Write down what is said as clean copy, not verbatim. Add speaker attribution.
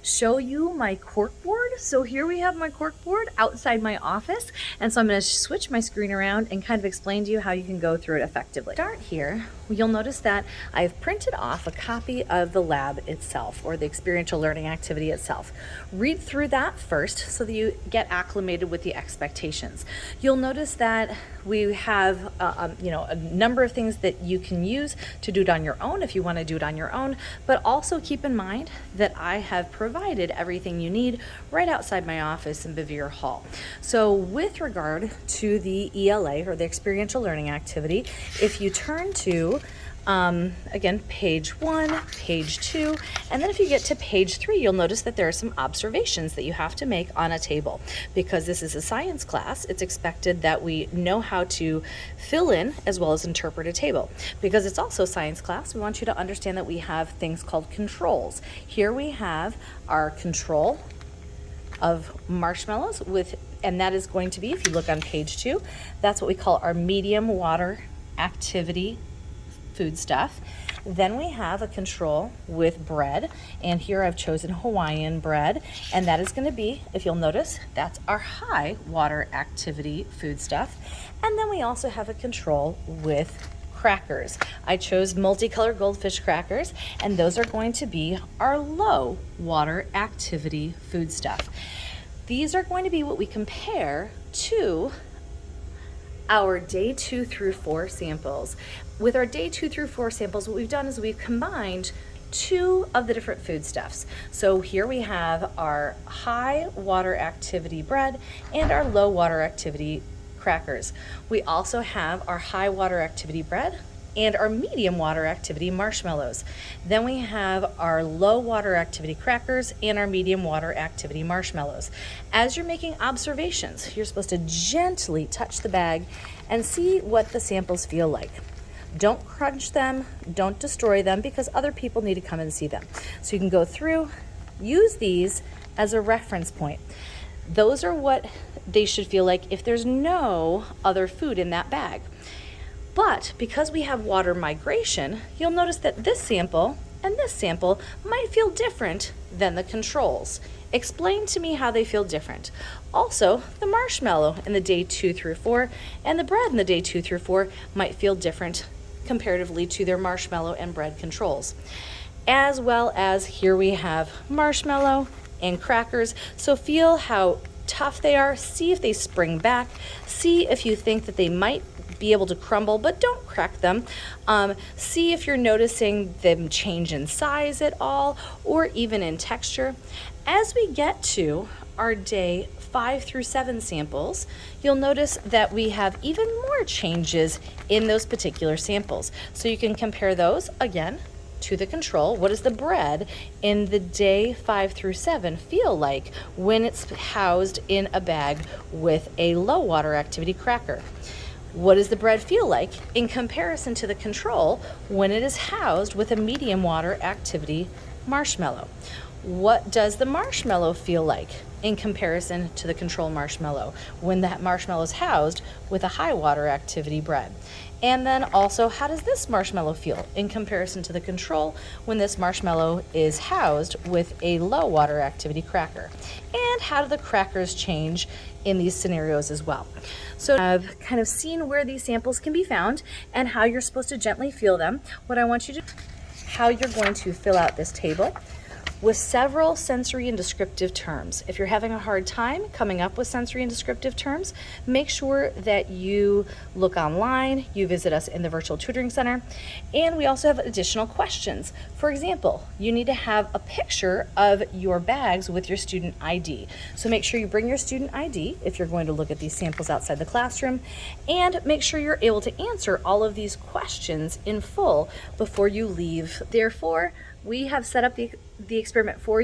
Speaker 1: Show you my corkboard. So here we have my corkboard outside my office, and so I'm going to switch my screen around and kind of explain to you how you can go through it effectively. Start here. You'll notice that I've printed off a copy of the lab itself, or the experiential learning activity itself. Read through that first so that you get acclimated with the expectations. You'll notice that we have a number of things that you can use to do it on your own if you want to do it on your own, but also keep in mind that I have provided everything you need right outside my office in Bevier Hall. So with regard to the ELA, or the experiential learning activity, if you turn to again, page 1, page 2, and then if you get to page 3, you'll notice that there are some observations that you have to make on a table. Because this is a science class, it's expected that we know how to fill in as well as interpret a table. Because it's also a science class, we want you to understand that we have things called controls. Here we have our control of marshmallows and that is going to be, if you look on page 2, that's what we call our medium water activity food stuff. Then we have a control with bread, and here I've chosen Hawaiian bread, and that is going to be, if you'll notice, that's our high water activity food stuff. And then we also have a control with crackers. I chose multicolored goldfish crackers, and those are going to be our low water activity food stuff. These are going to be what we compare to our day 2 through 4 samples. With our day 2 through 4 samples, what we've done is we've combined 2 of the different foodstuffs. So here we have our high water activity bread and our low water activity crackers. We also have our high water activity bread and our medium water activity marshmallows. Then we have our low water activity crackers and our medium water activity marshmallows. As you're making observations, you're supposed to gently touch the bag and see what the samples feel like. Don't crunch them, don't destroy them, because other people need to come and see them. So you can go through, use these as a reference point. Those are what they should feel like if there's no other food in that bag. But because we have water migration, you'll notice that this sample and this sample might feel different than the controls. Explain to me how they feel different. Also, the marshmallow in the day 2 through 4 and the bread in the day 2 through 4 might feel different comparatively to their marshmallow and bread controls. As well as here we have marshmallow and crackers. So feel how tough they are. See if they spring back. See if you think that they might be able to crumble, but don't crack them. See if you're noticing them change in size at all, or even in texture. As we get to our day 5 through 7 samples, you'll notice that we have even more changes in those particular samples. So you can compare those again to the control. What does the bread in the day 5 through 7 feel like when it's housed in a bag with a low water activity cracker? What does the bread feel like in comparison to the control when it is housed with a medium water activity marshmallow? What does the marshmallow feel like in comparison to the control marshmallow when that marshmallow is housed with a high water activity bread? And then also, how does this marshmallow feel in comparison to the control when this marshmallow is housed with a low water activity cracker? And how do the crackers change in these scenarios as well? So I've kind of seen where these samples can be found and how you're supposed to gently feel them. What I want you to do, how you're going to fill out this table with several sensory and descriptive terms. If you're having a hard time coming up with sensory and descriptive terms, make sure that you look online, you visit us in the virtual tutoring center, and we also have additional questions. For example, you need to have a picture of your bags with your student ID. So make sure you bring your student ID if you're going to look at these samples outside the classroom, and make sure you're able to answer all of these questions in full before you leave. Therefore, we have set up the experiment for you.